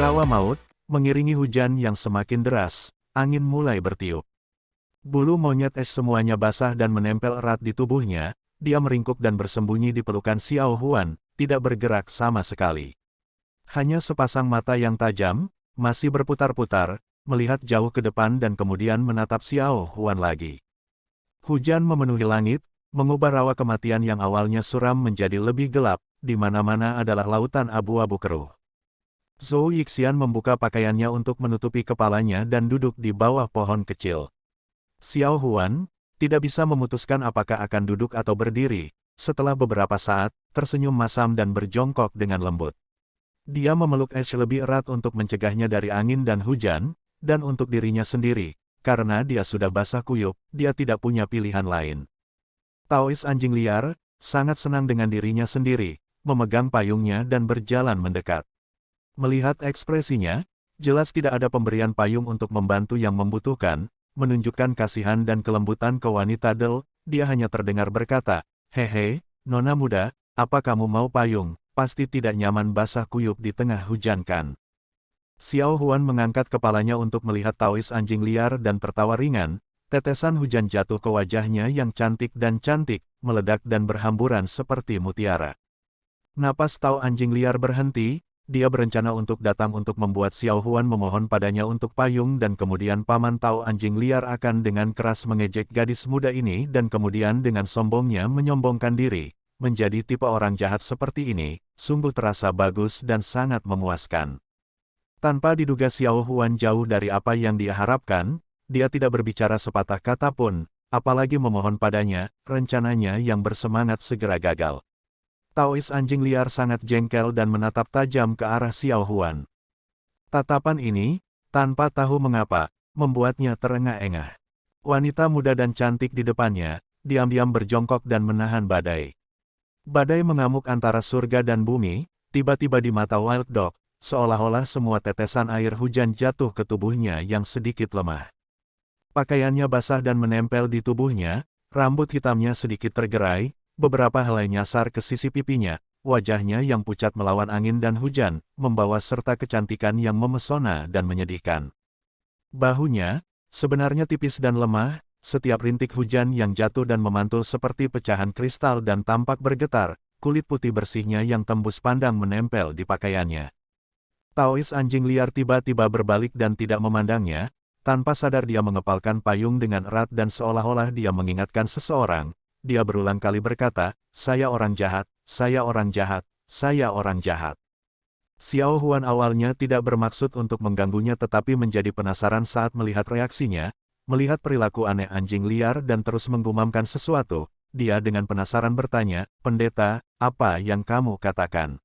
Rawa maut, mengiringi hujan yang semakin deras, angin mulai bertiup. Bulu monyet es semuanya basah dan menempel erat di tubuhnya, dia meringkuk dan bersembunyi di pelukan Xiao Huan, tidak bergerak sama sekali. Hanya sepasang mata yang tajam, masih berputar-putar, melihat jauh ke depan dan kemudian menatap Xiao Huan lagi. Hujan memenuhi langit, mengubah rawa kematian yang awalnya suram menjadi lebih gelap, di mana-mana adalah lautan abu-abu keruh. Zhou Yixian membuka pakaiannya untuk menutupi kepalanya dan duduk di bawah pohon kecil. Xiao Huan tidak bisa memutuskan apakah akan duduk atau berdiri. Setelah beberapa saat, tersenyum masam dan berjongkok dengan lembut. Dia memeluk Ash lebih erat untuk mencegahnya dari angin dan hujan, dan untuk dirinya sendiri, karena dia sudah basah kuyup, dia tidak punya pilihan lain. Taois anjing liar sangat senang dengan dirinya sendiri, memegang payungnya dan berjalan mendekat. Melihat ekspresinya, jelas tidak ada pemberian payung untuk membantu yang membutuhkan, menunjukkan kasihan dan kelembutan ke wanita Del, dia hanya terdengar berkata, "Hehe, nona muda, apa kamu mau payung? Pasti tidak nyaman basah kuyup di tengah hujan kan?" Xiao Huan mengangkat kepalanya untuk melihat Taois anjing liar dan tertawa ringan, tetesan hujan jatuh ke wajahnya yang cantik, meledak dan berhamburan seperti mutiara. Napas Tao anjing liar berhenti. Dia berencana untuk datang untuk membuat Xiao Huan memohon padanya untuk payung dan kemudian paman Tao anjing liar akan dengan keras mengejek gadis muda ini dan kemudian dengan sombongnya menyombongkan diri. Menjadi tipe orang jahat seperti ini, sungguh terasa bagus dan sangat memuaskan. Tanpa diduga Xiao Huan jauh dari apa yang dia harapkan, dia tidak berbicara sepatah kata pun, apalagi memohon padanya, rencananya yang bersemangat segera gagal. Taois anjing liar sangat jengkel dan menatap tajam ke arah Xiao Huan. Tatapan ini, tanpa tahu mengapa, membuatnya terengah-engah. Wanita muda dan cantik di depannya, diam-diam berjongkok dan menahan badai. Badai mengamuk antara surga dan bumi, tiba-tiba di mata Wild Dog, seolah-olah semua tetesan air hujan jatuh ke tubuhnya yang sedikit lemah. Pakaiannya basah dan menempel di tubuhnya, rambut hitamnya sedikit tergerai, beberapa helai nyasar ke sisi pipinya, wajahnya yang pucat melawan angin dan hujan, membawa serta kecantikan yang memesona dan menyedihkan. Bahunya, sebenarnya tipis dan lemah, setiap rintik hujan yang jatuh dan memantul seperti pecahan kristal dan tampak bergetar, kulit putih bersihnya yang tembus pandang menempel di pakaiannya. Taois anjing liar tiba-tiba berbalik dan tidak memandangnya, tanpa sadar dia mengepalkan payung dengan erat dan seolah-olah dia mengingatkan seseorang. Dia berulang kali berkata, "Saya orang jahat, saya orang jahat, saya orang jahat." Xiao Huan awalnya tidak bermaksud untuk mengganggunya tetapi menjadi penasaran saat melihat reaksinya, melihat perilaku aneh anjing liar dan terus menggumamkan sesuatu. Dia dengan penasaran bertanya, "Pendeta, apa yang kamu katakan?"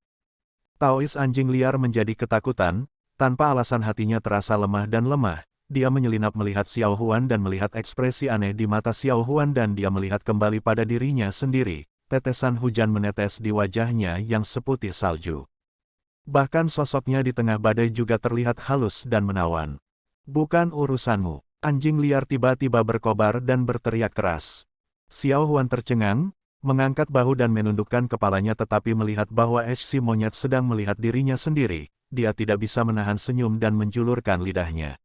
Taois anjing liar menjadi ketakutan, tanpa alasan hatinya terasa lemah dan lemah. Dia menyelinap melihat Xiao Huan dan melihat ekspresi aneh di mata Xiao Huan dan dia melihat kembali pada dirinya sendiri. Tetesan hujan menetes di wajahnya yang seputih salju. Bahkan sosoknya di tengah badai juga terlihat halus dan menawan. "Bukan urusanmu." Anjing liar tiba-tiba berkobar dan berteriak keras. Xiao Huan tercengang, mengangkat bahu dan menundukkan kepalanya tetapi melihat bahwa Ash si monyet sedang melihat dirinya sendiri, dia tidak bisa menahan senyum dan menjulurkan lidahnya.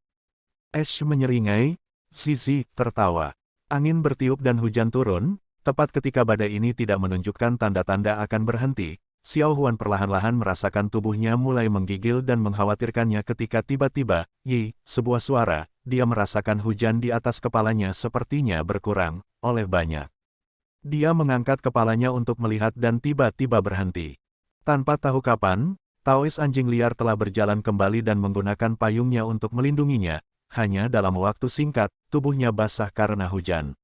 Ash menyeringai, Zizi tertawa. Angin bertiup dan hujan turun, tepat ketika badai ini tidak menunjukkan tanda-tanda akan berhenti. Xiao Huan perlahan-lahan merasakan tubuhnya mulai menggigil dan mengkhawatirkannya ketika tiba-tiba, sebuah suara, dia merasakan hujan di atas kepalanya sepertinya berkurang, oleh banyak. Dia mengangkat kepalanya untuk melihat dan tiba-tiba berhenti. Tanpa tahu kapan, Taois anjing liar telah berjalan kembali dan menggunakan payungnya untuk melindunginya. Hanya dalam waktu singkat, tubuhnya basah karena hujan.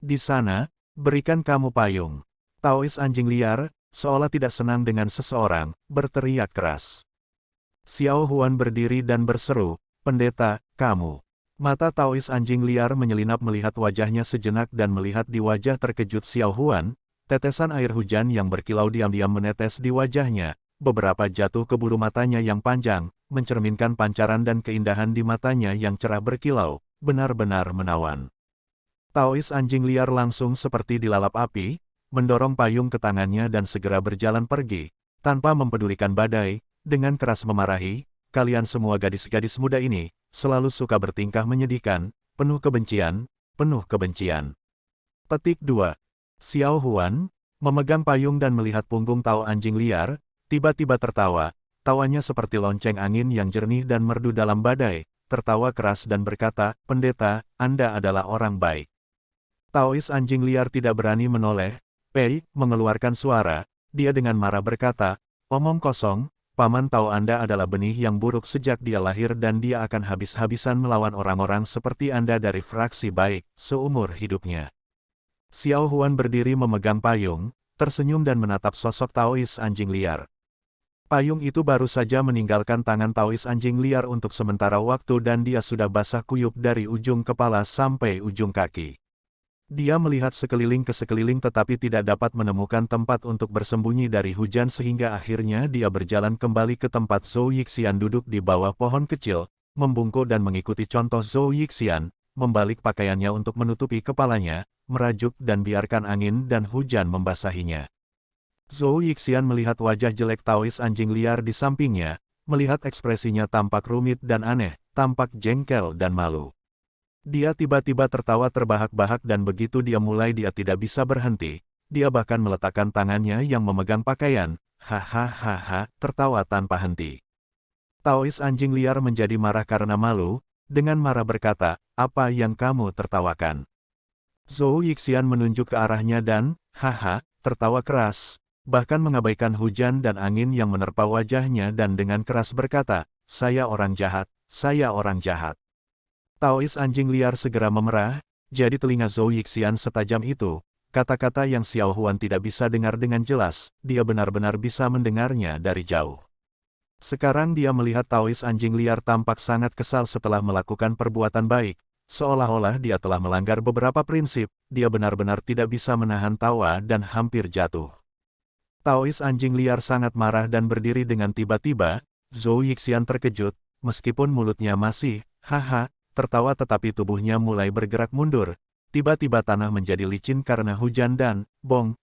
"Di sana, berikan kamu payung." Taois anjing liar, seolah tidak senang dengan seseorang, berteriak keras. Xiao Huan berdiri dan berseru, "Pendeta, kamu." Mata Taois anjing liar menyelinap melihat wajahnya sejenak dan melihat di wajah terkejut Xiao Huan, tetesan air hujan yang berkilau diam-diam menetes di wajahnya, beberapa jatuh ke bulu matanya yang panjang, mencerminkan pancaran dan keindahan di matanya yang cerah berkilau, benar-benar menawan. Taois anjing liar langsung seperti dilalap api, mendorong payung ke tangannya dan segera berjalan pergi, tanpa mempedulikan badai, dengan keras memarahi, kalian semua gadis-gadis muda ini, selalu suka bertingkah menyedihkan, penuh kebencian, penuh kebencian. Petik 2. Xiao Huan, memegang payung dan melihat punggung Tao anjing liar, tiba-tiba tertawa, tawanya seperti lonceng angin yang jernih dan merdu dalam badai, tertawa keras dan berkata, "Pendeta, Anda adalah orang baik." Taois anjing liar tidak berani menoleh, Pei, mengeluarkan suara, dia dengan marah berkata, "Omong kosong, Paman tahu Anda adalah benih yang buruk sejak dia lahir dan dia akan habis-habisan melawan orang-orang seperti Anda dari fraksi baik, seumur hidupnya." Xiao Huan berdiri memegang payung, tersenyum dan menatap sosok Taois anjing liar. Payung itu baru saja meninggalkan tangan Taois anjing liar untuk sementara waktu dan dia sudah basah kuyup dari ujung kepala sampai ujung kaki. Dia melihat sekeliling ke sekeliling tetapi tidak dapat menemukan tempat untuk bersembunyi dari hujan sehingga akhirnya dia berjalan kembali ke tempat Zhou Yixian duduk di bawah pohon kecil, membungkuk dan mengikuti contoh Zhou Yixian, membalik pakaiannya untuk menutupi kepalanya, merajuk dan biarkan angin dan hujan membasahinya. Zhou Yixian melihat wajah jelek Taois anjing liar di sampingnya, melihat ekspresinya tampak rumit dan aneh, tampak jengkel dan malu. Dia tiba-tiba tertawa terbahak-bahak dan begitu dia tidak bisa berhenti, dia bahkan meletakkan tangannya yang memegang pakaian, hahaha, tertawa tanpa henti. Taois anjing liar menjadi marah karena malu, dengan marah berkata, "Apa yang kamu tertawakan?" Zhou Yixian menunjuk ke arahnya dan, tertawa keras, bahkan mengabaikan hujan dan angin yang menerpa wajahnya dan dengan keras berkata, "Saya orang jahat, saya orang jahat." Taois anjing liar segera memerah, jadi telinga Zhou Yixian setajam itu, kata-kata yang Xiao Huan tidak bisa dengar dengan jelas, dia benar-benar bisa mendengarnya dari jauh. Sekarang dia melihat Taois anjing liar tampak sangat kesal setelah melakukan perbuatan baik, seolah-olah dia telah melanggar beberapa prinsip, dia benar-benar tidak bisa menahan tawa dan hampir jatuh. Taois anjing liar sangat marah dan berdiri dengan tiba-tiba, Zhou Yixian terkejut, meskipun mulutnya masih, tertawa tetapi tubuhnya mulai bergerak mundur, tiba-tiba tanah menjadi licin karena hujan dan,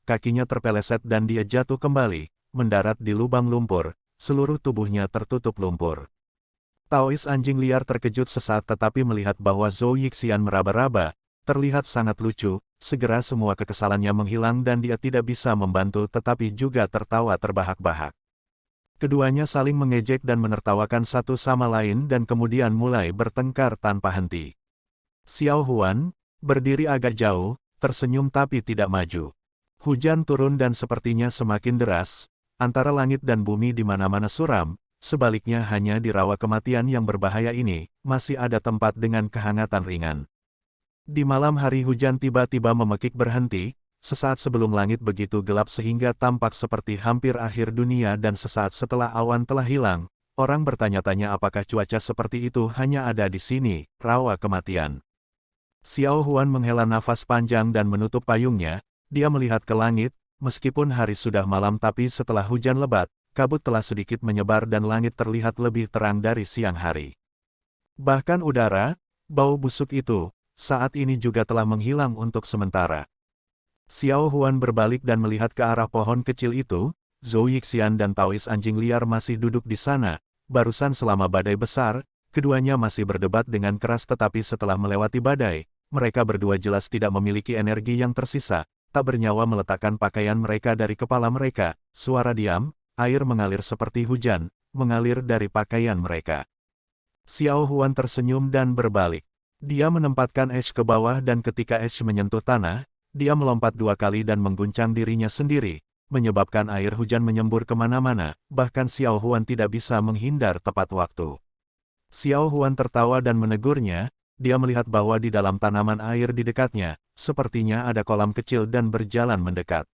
kakinya terpeleset dan dia jatuh kembali, mendarat di lubang lumpur, seluruh tubuhnya tertutup lumpur. Taois anjing liar terkejut sesaat tetapi melihat bahwa Zhou Yixian meraba-raba, terlihat sangat lucu, segera semua kekesalannya menghilang dan dia tidak bisa membantu tetapi juga tertawa terbahak-bahak. Keduanya saling mengejek dan menertawakan satu sama lain dan kemudian mulai bertengkar tanpa henti. Xiao Huan, berdiri agak jauh, tersenyum tapi tidak maju. Hujan turun dan sepertinya semakin deras, antara langit dan bumi di mana-mana suram, sebaliknya hanya di rawa kematian yang berbahaya ini, masih ada tempat dengan kehangatan ringan. Di malam hari hujan tiba-tiba memekik berhenti, sesaat sebelum langit begitu gelap sehingga tampak seperti hampir akhir dunia dan sesaat setelah awan telah hilang, orang bertanya-tanya apakah cuaca seperti itu hanya ada di sini, rawa kematian. Xiao Huan menghela nafas panjang dan menutup payungnya, dia melihat ke langit, meskipun hari sudah malam tapi setelah hujan lebat, kabut telah sedikit menyebar dan langit terlihat lebih terang dari siang hari. Bahkan udara, bau busuk itu, saat ini juga telah menghilang untuk sementara. Xiao Huan berbalik dan melihat ke arah pohon kecil itu, Zhou Yixian dan Taois anjing liar masih duduk di sana, barusan selama badai besar, keduanya masih berdebat dengan keras tetapi setelah melewati badai, mereka berdua jelas tidak memiliki energi yang tersisa, tak bernyawa meletakkan pakaian mereka dari kepala mereka, suara diam, air mengalir seperti hujan, mengalir dari pakaian mereka. Xiao Huan tersenyum dan berbalik. Dia menempatkan es ke bawah dan ketika es menyentuh tanah, dia melompat 2 kali dan mengguncang dirinya sendiri, menyebabkan air hujan menyembur kemana-mana, bahkan Xiao Huan tidak bisa menghindar tepat waktu. Xiao Huan tertawa dan menegurnya, dia melihat bahwa di dalam tanaman air di dekatnya, sepertinya ada kolam kecil dan berjalan mendekat.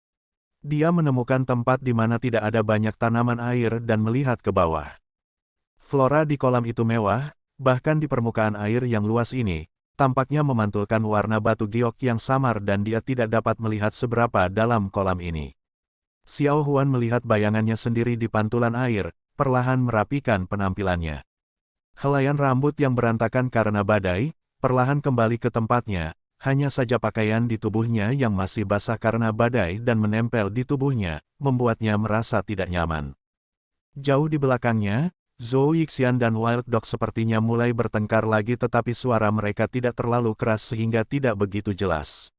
Dia menemukan tempat di mana tidak ada banyak tanaman air dan melihat ke bawah. Flora di kolam itu mewah, bahkan di permukaan air yang luas ini, tampaknya memantulkan warna batu giok yang samar dan dia tidak dapat melihat seberapa dalam kolam ini. Xiao Huan melihat bayangannya sendiri di pantulan air, perlahan merapikan penampilannya. Helaian rambut yang berantakan karena badai, perlahan kembali ke tempatnya, hanya saja pakaian di tubuhnya yang masih basah karena badai dan menempel di tubuhnya, membuatnya merasa tidak nyaman. Jauh di belakangnya, Zhou Yixian dan Wild Dog sepertinya mulai bertengkar lagi tetapi suara mereka tidak terlalu keras sehingga tidak begitu jelas.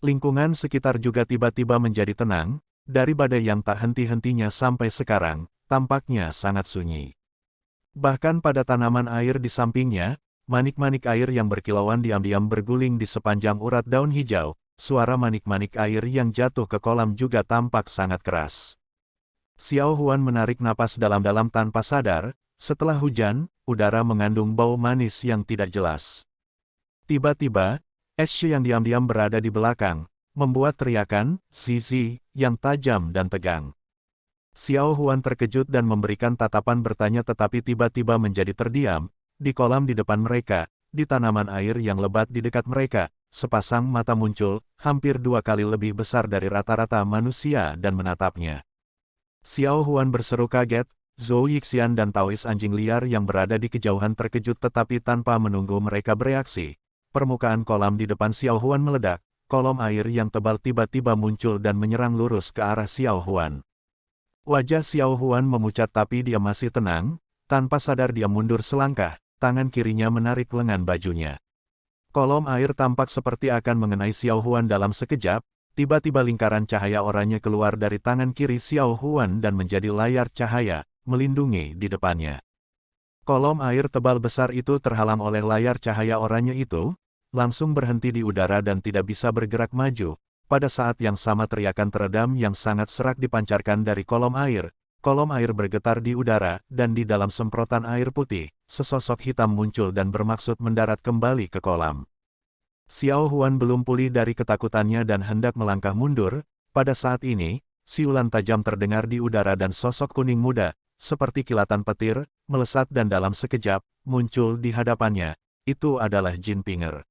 Lingkungan sekitar juga tiba-tiba menjadi tenang, dari badai yang tak henti-hentinya sampai sekarang, tampaknya sangat sunyi. Bahkan pada tanaman air di sampingnya, manik-manik air yang berkilauan diam-diam berguling di sepanjang urat daun hijau, suara manik-manik air yang jatuh ke kolam juga tampak sangat keras. Xiao Huan menarik napas dalam-dalam tanpa sadar, setelah hujan, udara mengandung bau manis yang tidak jelas. Tiba-tiba, Shi yang diam-diam berada di belakang, membuat teriakan, "Zizi," yang tajam dan tegang. Xiao Huan terkejut dan memberikan tatapan bertanya tetapi tiba-tiba menjadi terdiam, di kolam di depan mereka, di tanaman air yang lebat di dekat mereka, sepasang mata muncul, hampir 2 kali lebih besar dari rata-rata manusia dan menatapnya. Xiao Huan berseru kaget, Zhou Yixian dan Taois anjing liar yang berada di kejauhan terkejut tetapi tanpa menunggu mereka bereaksi. Permukaan kolam di depan Xiao Huan meledak, kolom air yang tebal tiba-tiba muncul dan menyerang lurus ke arah Xiao Huan. Wajah Xiao Huan memucat tapi dia masih tenang, tanpa sadar dia mundur selangkah, tangan kirinya menarik lengan bajunya. Kolom air tampak seperti akan mengenai Xiao Huan dalam sekejap. Tiba-tiba lingkaran cahaya oranye keluar dari tangan kiri Xiao Huan dan menjadi layar cahaya, melindungi di depannya. Kolom air tebal besar itu terhalang oleh layar cahaya oranye itu, langsung berhenti di udara dan tidak bisa bergerak maju. Pada saat yang sama teriakan teredam yang sangat serak dipancarkan dari kolom air bergetar di udara, dan di dalam semprotan air putih, sesosok hitam muncul dan bermaksud mendarat kembali ke kolam. Xiao Huan belum pulih dari ketakutannya dan hendak melangkah mundur. Pada saat ini, siulan tajam terdengar di udara dan sosok kuning muda, seperti kilatan petir, melesat dan dalam sekejap, muncul di hadapannya. Itu adalah Jin Pinger.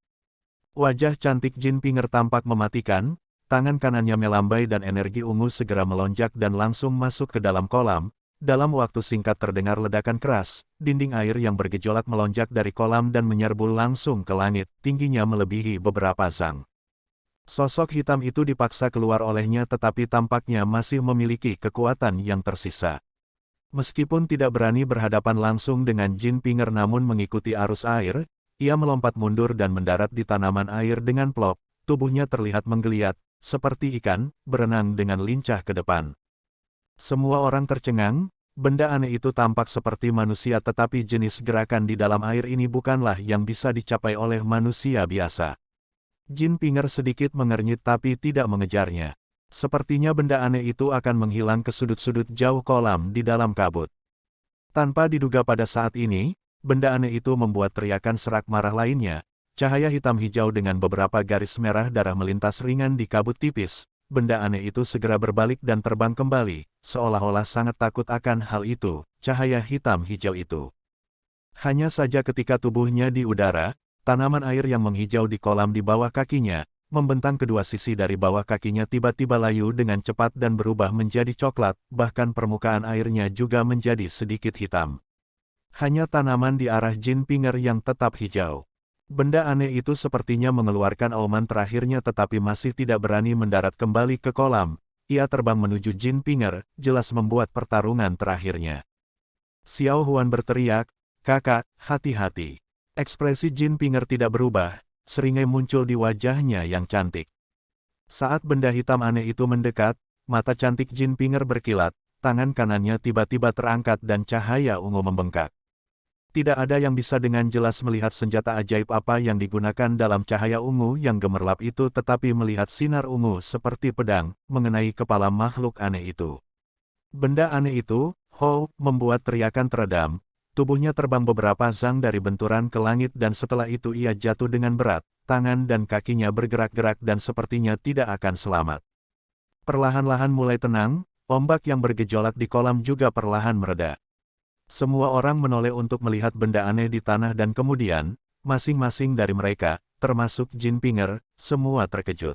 Wajah cantik Jin Pinger tampak mematikan, tangan kanannya melambai dan energi ungu segera melonjak dan langsung masuk ke dalam kolam. Dalam waktu singkat terdengar ledakan keras, dinding air yang bergejolak melonjak dari kolam dan menyerbu langsung ke langit, tingginya melebihi beberapa zang. Sosok hitam itu dipaksa keluar olehnya tetapi tampaknya masih memiliki kekuatan yang tersisa. Meskipun tidak berani berhadapan langsung dengan Jin Pinger namun mengikuti arus air, ia melompat mundur dan mendarat di tanaman air dengan plop, tubuhnya terlihat menggeliat, seperti ikan, berenang dengan lincah ke depan. Semua orang tercengang, benda aneh itu tampak seperti manusia tetapi jenis gerakan di dalam air ini bukanlah yang bisa dicapai oleh manusia biasa. Jin Pinger sedikit mengernyit tapi tidak mengejarnya. Sepertinya benda aneh itu akan menghilang ke sudut-sudut jauh kolam di dalam kabut. Tanpa diduga pada saat ini, benda aneh itu membuat teriakan serak marah lainnya. Cahaya hitam hijau dengan beberapa garis merah darah melintas ringan di kabut tipis. Benda aneh itu segera berbalik dan terbang kembali, seolah-olah sangat takut akan hal itu, cahaya hitam hijau itu. Hanya saja ketika tubuhnya di udara, tanaman air yang menghijau di kolam di bawah kakinya, membentang kedua sisi dari bawah kakinya tiba-tiba layu dengan cepat dan berubah menjadi coklat, bahkan permukaan airnya juga menjadi sedikit hitam. Hanya tanaman di arah Jin Pinger yang tetap hijau. Benda aneh itu sepertinya mengeluarkan auman terakhirnya tetapi masih tidak berani mendarat kembali ke kolam. Ia terbang menuju Jin Pinger, jelas membuat pertarungan terakhirnya. Xiao Huan berteriak, "Kakak, hati-hati." Ekspresi Jin Pinger tidak berubah, seringai muncul di wajahnya yang cantik. Saat benda hitam aneh itu mendekat, mata cantik Jin Pinger berkilat, tangan kanannya tiba-tiba terangkat dan cahaya ungu membengkak. Tidak ada yang bisa dengan jelas melihat senjata ajaib apa yang digunakan dalam cahaya ungu yang gemerlap itu tetapi melihat sinar ungu seperti pedang, mengenai kepala makhluk aneh itu. Benda aneh itu, membuat teriakan teredam, tubuhnya terbang beberapa zang dari benturan ke langit dan setelah itu ia jatuh dengan berat, tangan dan kakinya bergerak-gerak dan sepertinya tidak akan selamat. Perlahan-lahan mulai tenang, ombak yang bergejolak di kolam juga perlahan mereda. Semua orang menoleh untuk melihat benda aneh di tanah dan kemudian, masing-masing dari mereka, termasuk Jin Pinger, semua terkejut.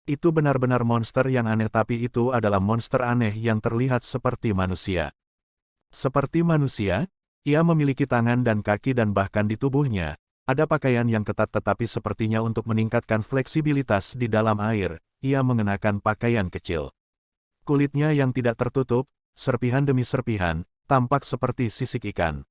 Itu benar-benar monster yang aneh tapi itu adalah monster aneh yang terlihat seperti manusia. Seperti manusia, ia memiliki tangan dan kaki dan bahkan di tubuhnya, ada pakaian yang ketat tetapi sepertinya untuk meningkatkan fleksibilitas di dalam air, ia mengenakan pakaian kecil. Kulitnya yang tidak tertutup, serpihan demi serpihan, tampak seperti sisik ikan.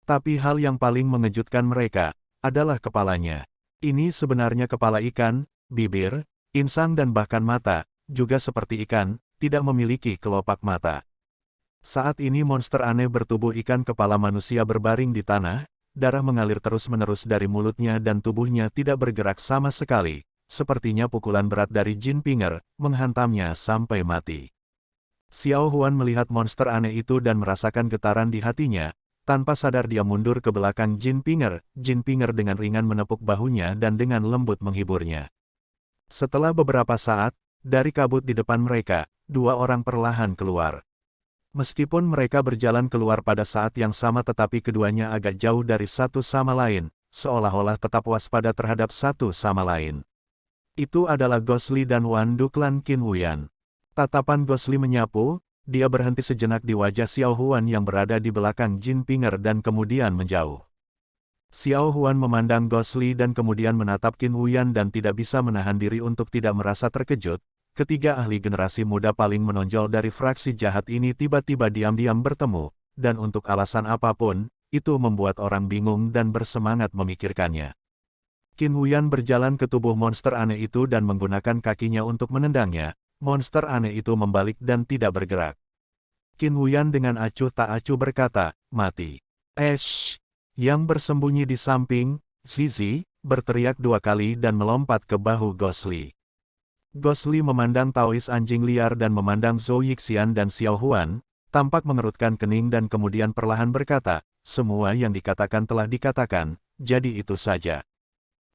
Tapi hal yang paling mengejutkan mereka adalah kepalanya. Ini sebenarnya kepala ikan, bibir, insang dan bahkan mata, juga seperti ikan, tidak memiliki kelopak mata. Saat ini monster aneh bertubuh ikan kepala manusia berbaring di tanah, darah mengalir terus-menerus dari mulutnya dan tubuhnya tidak bergerak sama sekali, sepertinya pukulan berat dari Jin Pinger, menghantamnya sampai mati. Xiao Huan melihat monster aneh itu dan merasakan getaran di hatinya. Tanpa sadar dia mundur ke belakang Jin Pinger dengan ringan menepuk bahunya dan dengan lembut menghiburnya. Setelah beberapa saat, dari kabut di depan mereka, dua orang perlahan keluar. Meskipun mereka berjalan keluar pada saat yang sama tetapi keduanya agak jauh dari satu sama lain, seolah-olah tetap waspada terhadap satu sama lain. Itu adalah Gosli dan Wan Duklan Qin Wuyan. Tatapan Gosli menyapu. Dia berhenti sejenak di wajah Xiao Huan yang berada di belakang Jin Pinger dan kemudian menjauh. Xiao Huan memandang Gosli dan kemudian menatap Qin Wuyan dan tidak bisa menahan diri untuk tidak merasa terkejut. Ketiga ahli generasi muda paling menonjol dari fraksi jahat ini tiba-tiba diam-diam bertemu, dan untuk alasan apapun, itu membuat orang bingung dan bersemangat memikirkannya. Qin Wuyan berjalan ke tubuh monster aneh itu dan menggunakan kakinya untuk menendangnya. Monster aneh itu membalik dan tidak bergerak. Qin Wuyan dengan acuh tak acuh berkata, mati. Yang bersembunyi di samping, Zizi, berteriak dua kali dan melompat ke bahu Gosli. Gosli memandang Taois anjing liar dan memandang Zhou Yixian dan Xiao Huan, tampak mengerutkan kening dan kemudian perlahan berkata, semua yang dikatakan telah dikatakan, jadi itu saja.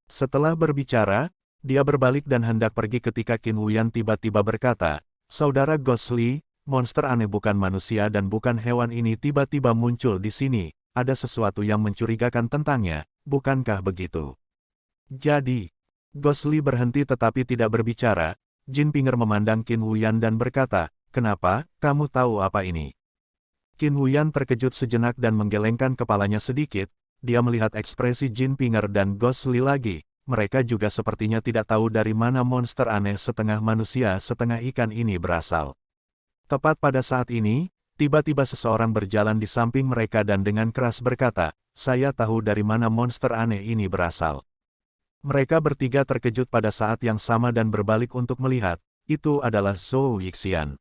Setelah berbicara, dia berbalik dan hendak pergi ketika Qin Wuyan tiba-tiba berkata, Saudara Gosli, monster aneh bukan manusia dan bukan hewan ini tiba-tiba muncul di sini, ada sesuatu yang mencurigakan tentangnya, bukankah begitu? Jadi, Gosli berhenti tetapi tidak berbicara. Jin Pinger memandang Qin Wuyan dan berkata, kenapa, kamu tahu apa ini? Qin Wuyan terkejut sejenak dan menggelengkan kepalanya sedikit, dia melihat ekspresi Jin Pinger dan Gosli lagi. Mereka juga sepertinya tidak tahu dari mana monster aneh setengah manusia setengah ikan ini berasal. Tepat pada saat ini, tiba-tiba seseorang berjalan di samping mereka dan dengan keras berkata, saya tahu dari mana monster aneh ini berasal. Mereka bertiga terkejut pada saat yang sama dan berbalik untuk melihat, itu adalah Zhou Yixian.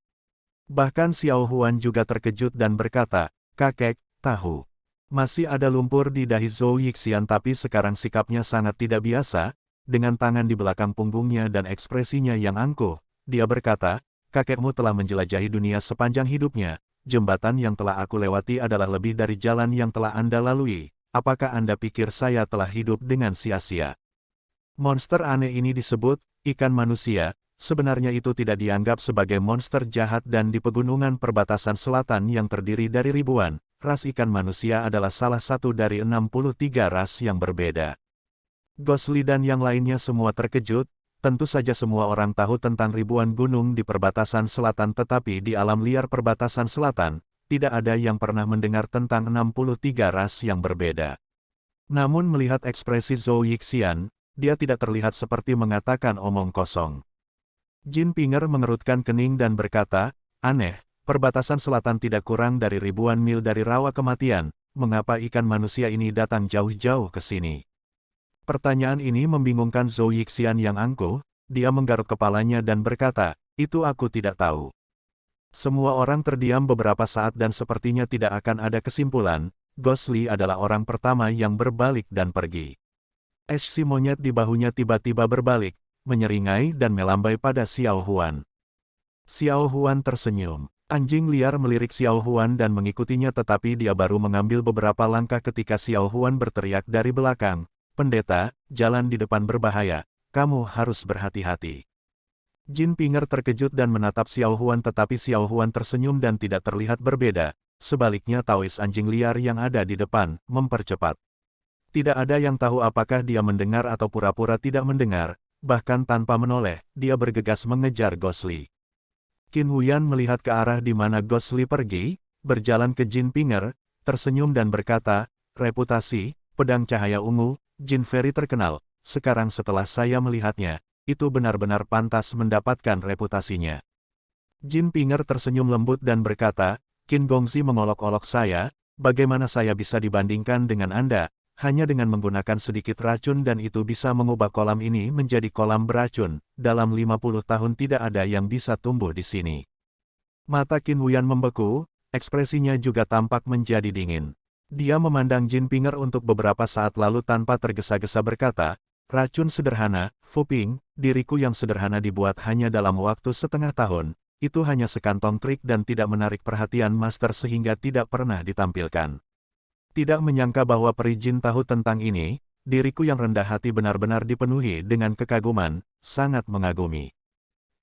Bahkan Xiao Huan juga terkejut dan berkata, kakek, tahu. Masih ada lumpur di dahi Zhou Yixian tapi sekarang sikapnya sangat tidak biasa, dengan tangan di belakang punggungnya dan ekspresinya yang angkuh, dia berkata, kakekmu telah menjelajahi dunia sepanjang hidupnya, jembatan yang telah aku lewati adalah lebih dari jalan yang telah Anda lalui, apakah Anda pikir saya telah hidup dengan sia-sia? Monster aneh ini disebut, ikan manusia, sebenarnya itu tidak dianggap sebagai monster jahat dan di pegunungan perbatasan selatan yang terdiri dari ribuan, ras ikan manusia adalah salah satu dari 63 ras yang berbeda. Gosli dan yang lainnya semua terkejut, tentu saja semua orang tahu tentang ribuan gunung di perbatasan selatan tetapi di alam liar perbatasan selatan, tidak ada yang pernah mendengar tentang 63 ras yang berbeda. Namun melihat ekspresi Zhou Yixian, dia tidak terlihat seperti mengatakan omong kosong. Jin Pinger mengerutkan kening dan berkata, aneh. Perbatasan selatan tidak kurang dari ribuan mil dari rawa kematian, mengapa ikan manusia ini datang jauh-jauh ke sini? Pertanyaan ini membingungkan Zhou Yixian yang angkuh, dia menggaruk kepalanya dan berkata, itu aku tidak tahu. Semua orang terdiam beberapa saat dan sepertinya tidak akan ada kesimpulan, Gosli adalah orang pertama yang berbalik dan pergi. Si monyet di bahunya tiba-tiba berbalik, menyeringai dan melambai pada Xiao Huan. Xiao Huan tersenyum. Anjing liar melirik Xiao Huan dan mengikutinya tetapi dia baru mengambil beberapa langkah ketika Xiao Huan berteriak dari belakang, pendeta, jalan di depan berbahaya, kamu harus berhati-hati. Jin Pinger terkejut dan menatap Xiao Huan tetapi Xiao Huan tersenyum dan tidak terlihat berbeda, sebaliknya Taois anjing liar yang ada di depan, mempercepat. Tidak ada yang tahu apakah dia mendengar atau pura-pura tidak mendengar, bahkan tanpa menoleh, dia bergegas mengejar Gosli. Qin Wuyan melihat ke arah di mana Gosli pergi, berjalan ke Jin Pinger, tersenyum dan berkata, reputasi, pedang cahaya ungu, Jin Feri terkenal, sekarang setelah saya melihatnya, itu benar-benar pantas mendapatkan reputasinya. Jin Pinger tersenyum lembut dan berkata, Qin Gongzi mengolok-olok saya, bagaimana saya bisa dibandingkan dengan Anda, hanya dengan menggunakan sedikit racun dan itu bisa mengubah kolam ini menjadi kolam beracun, dalam 50 tahun tidak ada yang bisa tumbuh di sini. Mata Qin Huyan membeku, ekspresinya juga tampak menjadi dingin. Dia memandang Jin Pinger untuk beberapa saat lalu tanpa tergesa-gesa berkata, racun sederhana, Fu Ping, diriku yang sederhana dibuat hanya dalam waktu setengah tahun, itu hanya sekantong trik dan tidak menarik perhatian master sehingga tidak pernah ditampilkan. Tidak menyangka bahwa peri Jin tahu tentang ini, diriku yang rendah hati benar-benar dipenuhi dengan kekaguman, sangat mengagumi.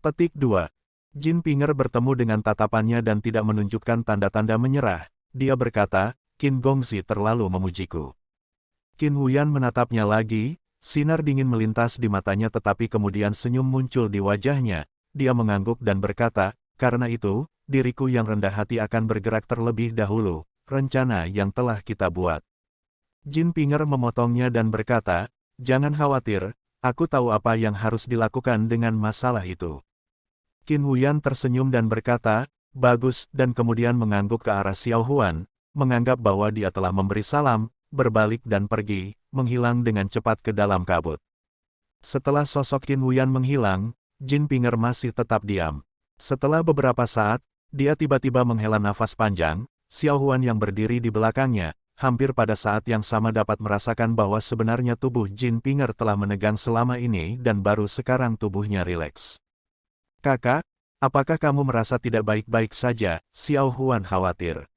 Petik 2. Jin Pinger bertemu dengan tatapannya dan tidak menunjukkan tanda-tanda menyerah, dia berkata, Qin Gongzi terlalu memujiku. Qin Huyan menatapnya lagi, sinar dingin melintas di matanya tetapi kemudian senyum muncul di wajahnya, dia mengangguk dan berkata, karena itu, diriku yang rendah hati akan bergerak terlebih dahulu, rencana yang telah kita buat. Jin Pinger memotongnya dan berkata, jangan khawatir, aku tahu apa yang harus dilakukan dengan masalah itu. Qin Huyan tersenyum dan berkata, bagus, dan kemudian mengangguk ke arah Xiao Huan, menganggap bahwa dia telah memberi salam, berbalik dan pergi, menghilang dengan cepat ke dalam kabut. Setelah sosok Qin Huyan menghilang, Jin Pinger masih tetap diam. Setelah beberapa saat, dia tiba-tiba menghela nafas panjang, Xiao Huan yang berdiri di belakangnya, hampir pada saat yang sama dapat merasakan bahwa sebenarnya tubuh Jin Pinger telah menegang selama ini dan baru sekarang tubuhnya rileks. Kakak, apakah kamu merasa tidak baik-baik saja? Xiao Huan khawatir.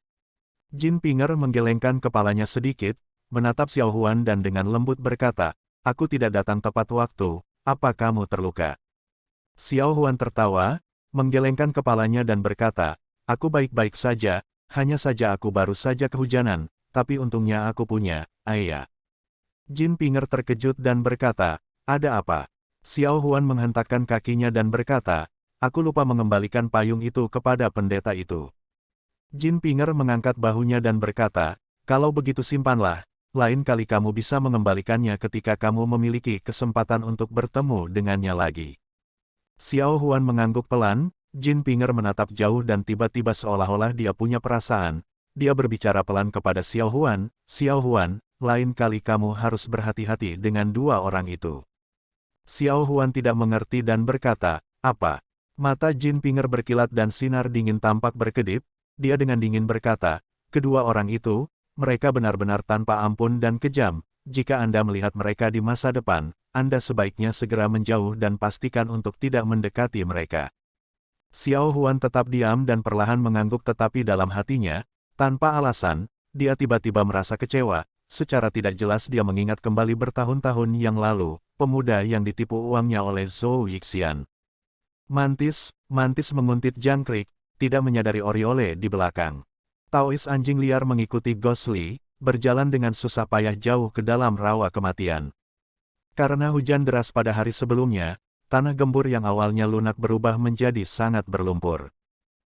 Jin Pinger menggelengkan kepalanya sedikit, menatap Xiao Huan dan dengan lembut berkata, aku tidak datang tepat waktu, apa kamu terluka? Xiao Huan tertawa, menggelengkan kepalanya dan berkata, aku baik-baik saja, hanya saja aku baru saja kehujanan, tapi untungnya aku punya, ayah. Jin Pinger terkejut dan berkata, ada apa? Xiao Huan menghentakkan kakinya dan berkata, aku lupa mengembalikan payung itu kepada pendeta itu. Jin Pinger mengangkat bahunya dan berkata, kalau begitu simpanlah, lain kali kamu bisa mengembalikannya ketika kamu memiliki kesempatan untuk bertemu dengannya lagi. Xiao Huan mengangguk pelan, Jin Pinger menatap jauh dan tiba-tiba seolah-olah dia punya perasaan. Dia berbicara pelan kepada Xiao Huan, lain kali kamu harus berhati-hati dengan dua orang itu. Xiao Huan tidak mengerti dan berkata, apa? Mata Jin Pinger berkilat dan sinar dingin tampak berkedip, dia dengan dingin berkata, kedua orang itu, mereka benar-benar tanpa ampun dan kejam, jika Anda melihat mereka di masa depan, Anda sebaiknya segera menjauh dan pastikan untuk tidak mendekati mereka. Xiao Huan tetap diam dan perlahan mengangguk tetapi dalam hatinya, tanpa alasan, dia tiba-tiba merasa kecewa, secara tidak jelas dia mengingat kembali bertahun-tahun yang lalu, pemuda yang ditipu uangnya oleh Zhou Yixian. Mantis menguntit jangkrik, tidak menyadari Oriole di belakang. Taois anjing liar mengikuti Gosli, berjalan dengan susah payah jauh ke dalam rawa kematian. Karena hujan deras pada hari sebelumnya, tanah gembur yang awalnya lunak berubah menjadi sangat berlumpur.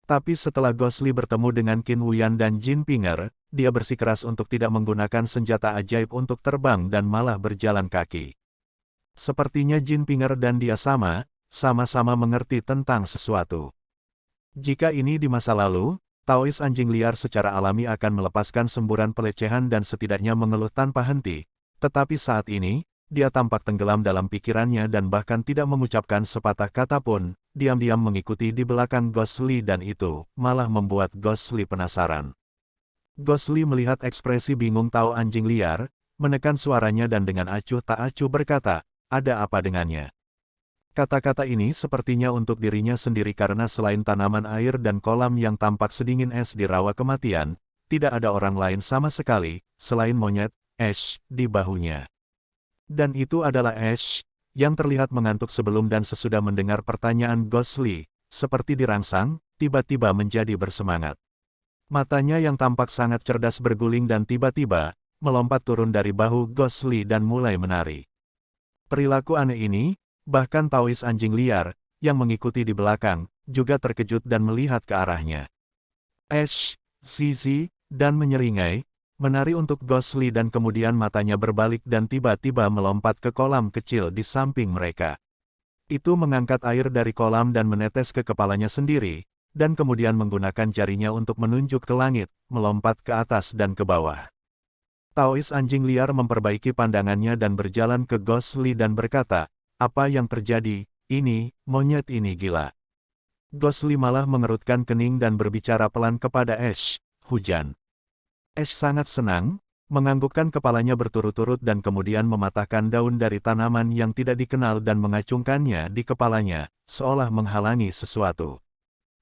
Tapi setelah Gosli bertemu dengan Qin Huyan dan Jin Pinger, dia bersikeras untuk tidak menggunakan senjata ajaib untuk terbang dan malah berjalan kaki. Sepertinya Jin Pinger dan dia sama-sama mengerti tentang sesuatu. Jika ini di masa lalu, Taois anjing liar secara alami akan melepaskan semburan pelecehan dan setidaknya mengeluh tanpa henti, tetapi saat ini, dia tampak tenggelam dalam pikirannya dan bahkan tidak mengucapkan sepatah kata pun, diam-diam mengikuti di belakang Gosli dan itu, malah membuat Gosli penasaran. Gosli melihat ekspresi bingung Tao anjing liar, menekan suaranya dan dengan acuh tak acuh berkata, ada apa dengannya? Kata-kata ini sepertinya untuk dirinya sendiri karena selain tanaman air dan kolam yang tampak sedingin es di rawa kematian, tidak ada orang lain sama sekali, selain monyet, Ash, di bahunya. Dan itu adalah Ash, yang terlihat mengantuk sebelum dan sesudah mendengar pertanyaan Gosli, seperti dirangsang, tiba-tiba menjadi bersemangat. Matanya yang tampak sangat cerdas berguling dan tiba-tiba, melompat turun dari bahu Gosli dan mulai menari. Perilaku aneh ini, bahkan Taois anjing liar, yang mengikuti di belakang, juga terkejut dan melihat ke arahnya. Ash, Zizi, dan menyeringai, menari untuk Gosli dan kemudian matanya berbalik dan tiba-tiba melompat ke kolam kecil di samping mereka. Itu mengangkat air dari kolam dan menetes ke kepalanya sendiri, dan kemudian menggunakan jarinya untuk menunjuk ke langit, melompat ke atas dan ke bawah. Taois anjing liar memperbaiki pandangannya dan berjalan ke Ghostly dan berkata, "Apa yang terjadi? Ini, monyet ini gila." Ghostly malah mengerutkan kening dan berbicara pelan kepada Ash, "Hujan." Ash sangat senang, menganggukkan kepalanya berturut-turut dan kemudian mematahkan daun dari tanaman yang tidak dikenal dan mengacungkannya di kepalanya, seolah menghalangi sesuatu.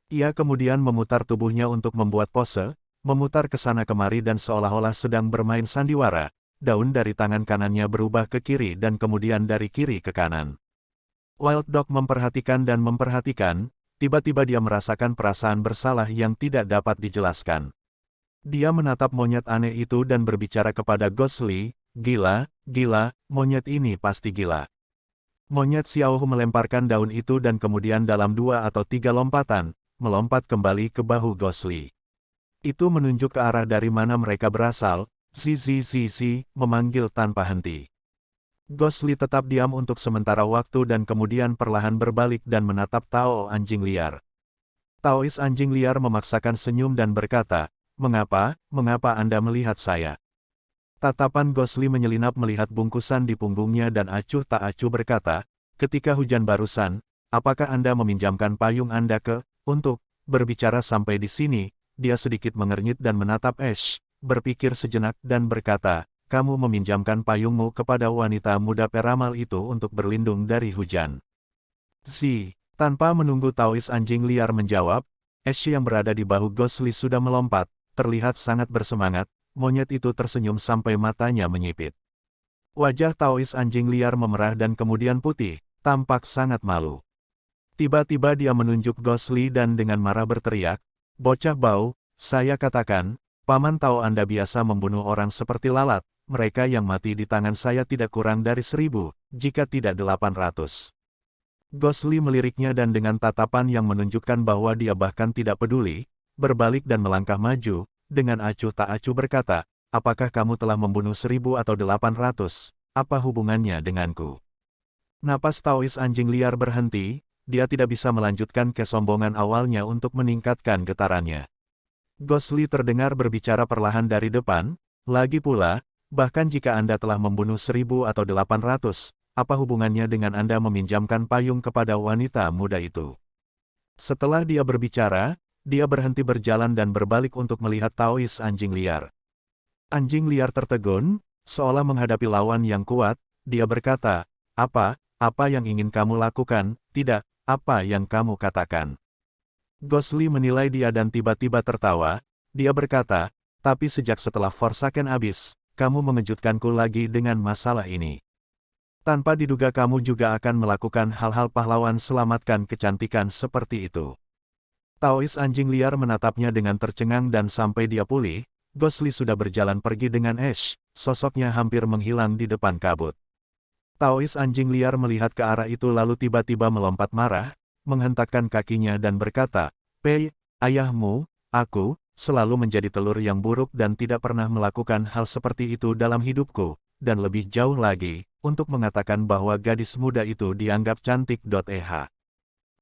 Ia kemudian memutar tubuhnya untuk membuat pose, memutar ke sana kemari dan seolah-olah sedang bermain sandiwara. Daun dari tangan kanannya berubah ke kiri dan kemudian dari kiri ke kanan. Wild Dog memperhatikan dan memperhatikan, tiba-tiba dia merasakan perasaan bersalah yang tidak dapat dijelaskan. Dia menatap monyet aneh itu dan berbicara kepada Ghostly, "Gila, gila, monyet ini pasti gila." Monyet Xiaohu melemparkan daun itu dan kemudian dalam 2 atau 3 lompatan, melompat kembali ke bahu Ghostly. Itu menunjuk ke arah dari mana mereka berasal, Zizi memanggil tanpa henti. Ghostly tetap diam untuk sementara waktu dan kemudian perlahan berbalik dan menatap Tao anjing liar. Taois anjing liar memaksakan senyum dan berkata, mengapa Anda melihat saya?" Tatapan Ghostly menyelinap melihat bungkusan di punggungnya dan acuh tak acuh berkata, "Ketika hujan barusan, apakah Anda meminjamkan payung Anda untuk berbicara sampai di sini?" Dia sedikit mengernyit dan menatap Ash, berpikir sejenak dan berkata, "Kamu meminjamkan payungmu kepada wanita muda peramal itu untuk berlindung dari hujan." Tanpa menunggu Taois anjing liar menjawab, Ash yang berada di bahu Ghostly sudah melompat, terlihat sangat bersemangat. Monyet itu tersenyum sampai matanya menyipit. Wajah Taois anjing liar memerah dan kemudian putih, tampak sangat malu. Tiba-tiba dia menunjuk Ghostly dan dengan marah berteriak, "Bocah bau, saya katakan, Paman Tao Anda biasa membunuh orang seperti lalat, mereka yang mati di tangan saya tidak kurang dari 1000, jika tidak 800. Ghostly meliriknya dan dengan tatapan yang menunjukkan bahwa dia bahkan tidak peduli, berbalik dan melangkah maju, dengan acuh tak acuh berkata, "Apakah kamu telah membunuh 1000 atau 800? Apa hubungannya denganku?" Napas Taois anjing liar berhenti, dia tidak bisa melanjutkan kesombongan awalnya untuk meningkatkan getarannya. Ghostly terdengar berbicara perlahan dari depan, "Lagi pula, bahkan jika Anda telah membunuh 1000 atau 800, apa hubungannya dengan Anda meminjamkan payung kepada wanita muda itu?" Setelah dia berbicara, dia berhenti berjalan dan berbalik untuk melihat Taois anjing liar. Anjing liar tertegun, seolah menghadapi lawan yang kuat, dia berkata, Apa yang ingin kamu lakukan? Tidak, apa yang kamu katakan?" Ghostly menilai dia dan tiba-tiba tertawa, dia berkata, "Tapi sejak setelah Forsaken habis, kamu mengejutkanku lagi dengan masalah ini. Tanpa diduga kamu juga akan melakukan hal-hal pahlawan selamatkan kecantikan seperti itu." Taois anjing liar menatapnya dengan tercengang dan sampai dia pulih, Ghostly sudah berjalan pergi dengan Ash, sosoknya hampir menghilang di depan kabut. Taois anjing liar melihat ke arah itu lalu tiba-tiba melompat marah, menghentakkan kakinya dan berkata, "Pei, ayahmu, aku, selalu menjadi telur yang buruk dan tidak pernah melakukan hal seperti itu dalam hidupku, dan lebih jauh lagi, untuk mengatakan bahwa gadis muda itu dianggap cantik.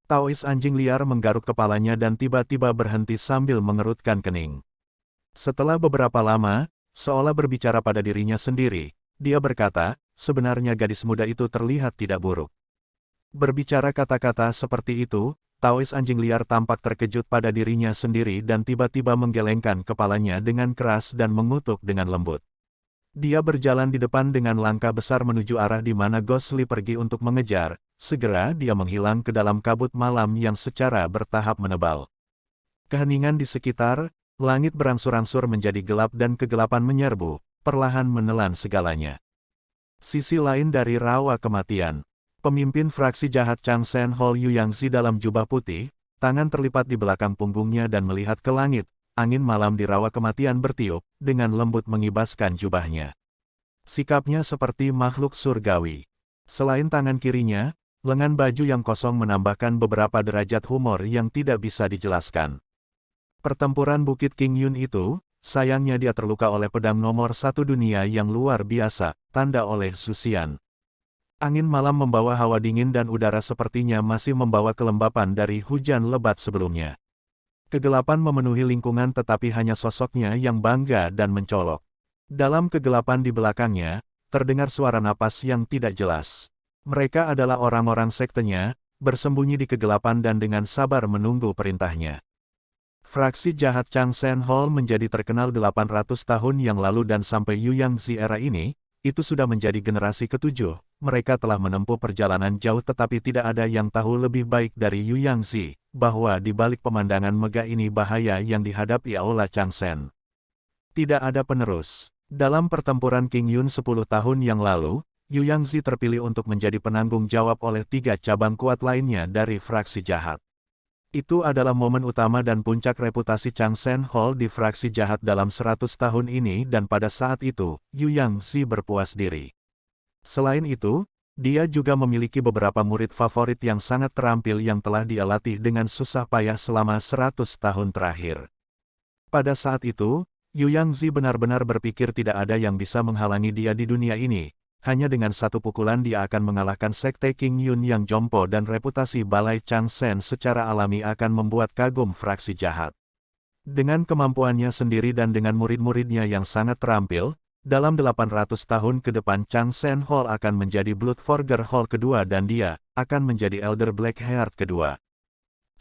Taois anjing liar menggaruk kepalanya dan tiba-tiba berhenti sambil mengerutkan kening. Setelah beberapa lama, seolah berbicara pada dirinya sendiri, dia berkata, "Sebenarnya gadis muda itu terlihat tidak buruk." Berbicara kata-kata seperti itu, Taois anjing liar tampak terkejut pada dirinya sendiri dan tiba-tiba menggelengkan kepalanya dengan keras dan mengutuk dengan lembut. Dia berjalan di depan dengan langkah besar menuju arah di mana Ghostly pergi untuk mengejar. Segera dia menghilang ke dalam kabut malam yang secara bertahap menebal. Keheningan di sekitar, langit berangsur-angsur menjadi gelap dan kegelapan menyerbu, perlahan menelan segalanya. Sisi lain dari rawa kematian. Pemimpin fraksi jahat Chang Sen Hol Yu Yangzi dalam jubah putih, tangan terlipat di belakang punggungnya dan melihat ke langit, angin malam di rawa kematian bertiup, dengan lembut mengibaskan jubahnya. Sikapnya seperti makhluk surgawi. Selain tangan kirinya, lengan baju yang kosong menambahkan beberapa derajat humor yang tidak bisa dijelaskan. Pertempuran Bukit King Yun itu, sayangnya dia terluka oleh pedang nomor 1 dunia yang luar biasa, tanda oleh Zuxian. Angin malam membawa hawa dingin dan udara sepertinya masih membawa kelembapan dari hujan lebat sebelumnya. Kegelapan memenuhi lingkungan tetapi hanya sosoknya yang bangga dan mencolok. Dalam kegelapan di belakangnya, terdengar suara napas yang tidak jelas. Mereka adalah orang-orang sektenya, bersembunyi di kegelapan dan dengan sabar menunggu perintahnya. Fraksi jahat Changsen Hall menjadi terkenal 800 tahun yang lalu dan sampai Yueyang-zi era ini, itu sudah menjadi generasi ketujuh. Mereka telah menempuh perjalanan jauh tetapi tidak ada yang tahu lebih baik dari Yueyang-zi, bahwa di balik pemandangan megah ini bahaya yang dihadapi Aula Changsen. Tidak ada penerus. Dalam pertempuran King Yun 10 tahun yang lalu, Yueyang-zi terpilih untuk menjadi penanggung jawab oleh 3 cabang kuat lainnya dari fraksi jahat. Itu adalah momen utama dan puncak reputasi Changsen Hall di fraksi jahat dalam 100 tahun ini dan pada saat itu, Yueyang-zi berpuas diri. Selain itu, dia juga memiliki beberapa murid favorit yang sangat terampil yang telah dia latih dengan susah payah selama 100 tahun terakhir. Pada saat itu, Yueyang-zi benar-benar berpikir tidak ada yang bisa menghalangi dia di dunia ini. Hanya dengan satu pukulan dia akan mengalahkan sekte King Yun yang jompo dan reputasi Balai Changsen secara alami akan membuat kagum fraksi jahat. Dengan kemampuannya sendiri dan dengan murid-muridnya yang sangat terampil, dalam 800 tahun ke depan Changsen Hall akan menjadi Bloodforger Hall kedua dan dia akan menjadi Elder Blackheart kedua.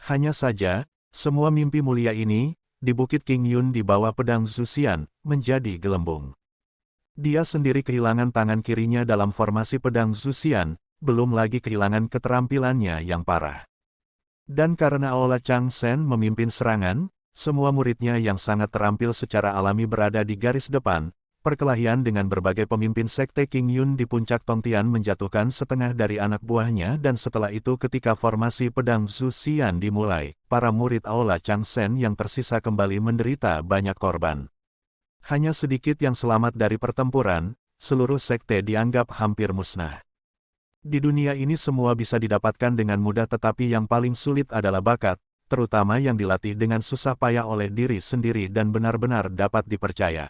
Hanya saja, semua mimpi mulia ini, di Bukit King Yun di bawah pedang Zuxian, menjadi gelembung. Dia sendiri kehilangan tangan kirinya dalam formasi pedang Zuxian, belum lagi kehilangan keterampilannya yang parah. Dan karena Aula Changsen memimpin serangan, semua muridnya yang sangat terampil secara alami berada di garis depan. Perkelahian dengan berbagai pemimpin sekte King Yun di puncak Tongtian menjatuhkan setengah dari anak buahnya dan setelah itu ketika formasi pedang Zuxian dimulai, para murid Aula Changsen yang tersisa kembali menderita banyak korban. Hanya sedikit yang selamat dari pertempuran, seluruh sekte dianggap hampir musnah. Di dunia ini semua bisa didapatkan dengan mudah tetapi yang paling sulit adalah bakat, terutama yang dilatih dengan susah payah oleh diri sendiri dan benar-benar dapat dipercaya.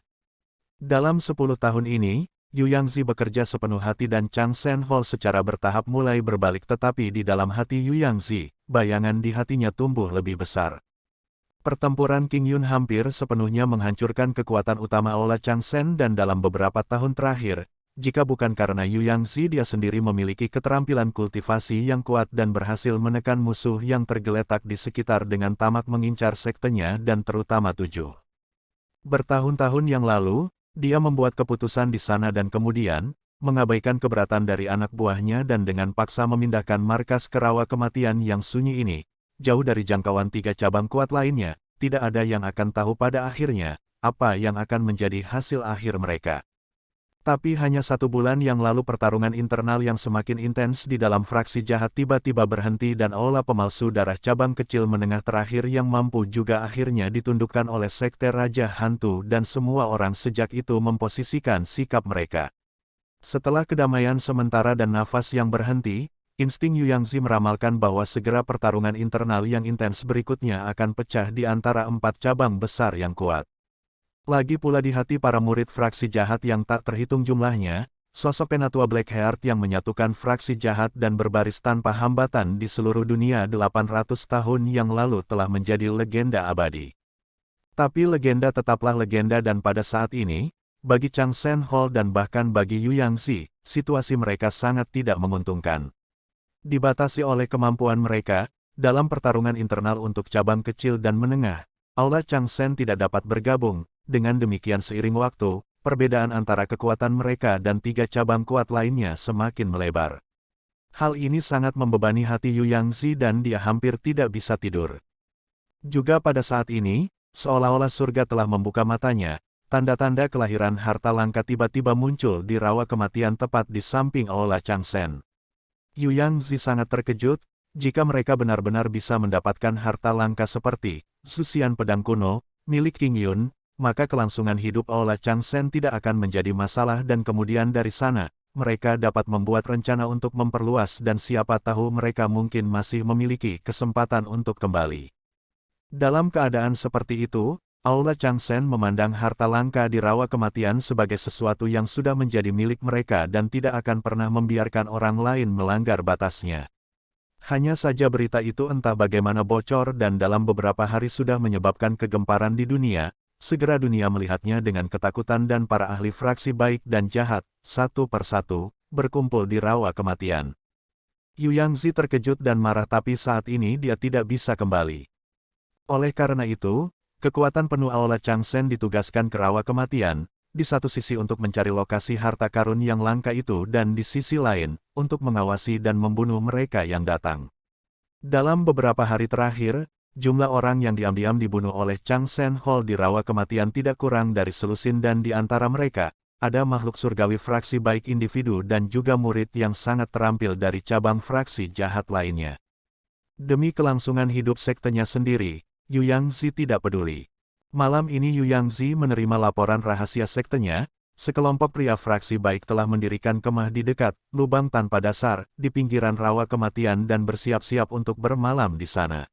Dalam 10 tahun ini, Yueyang-zi bekerja sepenuh hati dan Changsen Hall secara bertahap mulai berbalik tetapi di dalam hati Yueyang-zi, bayangan di hatinya tumbuh lebih besar. Pertempuran King Yun hampir sepenuhnya menghancurkan kekuatan utama Aula Changsen dan dalam beberapa tahun terakhir, jika bukan karena Yueyang-zi dia sendiri memiliki keterampilan kultivasi yang kuat dan berhasil menekan musuh yang tergeletak di sekitar dengan tamak mengincar sektenya dan terutama 7. Bertahun-tahun yang lalu, dia membuat keputusan di sana dan kemudian, mengabaikan keberatan dari anak buahnya dan dengan paksa memindahkan markas ke rawa kematian yang sunyi ini, jauh dari jangkauan 3 cabang kuat lainnya, tidak ada yang akan tahu pada akhirnya, apa yang akan menjadi hasil akhir mereka. Tapi hanya 1 bulan yang lalu pertarungan internal yang semakin intens di dalam fraksi jahat tiba-tiba berhenti dan Aula pemalsu darah cabang kecil menengah terakhir yang mampu juga akhirnya ditundukkan oleh sekte Raja Hantu dan semua orang sejak itu memposisikan sikap mereka. Setelah kedamaian sementara dan nafas yang berhenti, insting Yueyang-zi meramalkan bahwa segera pertarungan internal yang intens berikutnya akan pecah di antara 4 cabang besar yang kuat. Lagi pula di hati para murid fraksi jahat yang tak terhitung jumlahnya, sosok penatua Blackheart yang menyatukan fraksi jahat dan berbaris tanpa hambatan di seluruh dunia 800 tahun yang lalu telah menjadi legenda abadi. Tapi legenda tetaplah legenda dan pada saat ini, bagi Changsen Hall dan bahkan bagi Yueyang-zi, situasi mereka sangat tidak menguntungkan. Dibatasi oleh kemampuan mereka, dalam pertarungan internal untuk cabang kecil dan menengah, Aula Changsen tidak dapat bergabung. Dengan demikian seiring waktu, perbedaan antara kekuatan mereka dan 3 cabang kuat lainnya semakin melebar. Hal ini sangat membebani hati Yueyang-zi dan dia hampir tidak bisa tidur. Juga pada saat ini, seolah-olah surga telah membuka matanya, tanda-tanda kelahiran harta langka tiba-tiba muncul di rawa kematian tepat di samping Aula Changsen. Yueyang-zi sangat terkejut, jika mereka benar-benar bisa mendapatkan harta langka seperti Zuxian pedang kuno, milik King Yun, maka kelangsungan hidup Aula Changsen tidak akan menjadi masalah dan kemudian dari sana, mereka dapat membuat rencana untuk memperluas dan siapa tahu mereka mungkin masih memiliki kesempatan untuk kembali. Dalam keadaan seperti itu, Aula Changsen memandang harta langka di rawa kematian sebagai sesuatu yang sudah menjadi milik mereka dan tidak akan pernah membiarkan orang lain melanggar batasnya. Hanya saja berita itu entah bagaimana bocor dan dalam beberapa hari sudah menyebabkan kegemparan di dunia. Segera dunia melihatnya dengan ketakutan dan para ahli fraksi baik dan jahat, satu persatu, berkumpul di rawa kematian. Yu Yangzi terkejut dan marah tapi saat ini dia tidak bisa kembali. Oleh karena itu, kekuatan penuh Aula Changsen ditugaskan ke rawa kematian, di satu sisi untuk mencari lokasi harta karun yang langka itu dan di sisi lain, untuk mengawasi dan membunuh mereka yang datang. Dalam beberapa hari terakhir, jumlah orang yang diam-diam dibunuh oleh Changsen Hall di rawa kematian tidak kurang dari selusin dan di antara mereka, ada makhluk surgawi fraksi baik individu dan juga murid yang sangat terampil dari cabang fraksi jahat lainnya. Demi kelangsungan hidup sektenya sendiri, Yu Yangzi tidak peduli. Malam ini Yu Yangzi menerima laporan rahasia sektenya, sekelompok pria fraksi baik telah mendirikan kemah di dekat lubang tanpa dasar di pinggiran rawa kematian dan bersiap-siap untuk bermalam di sana.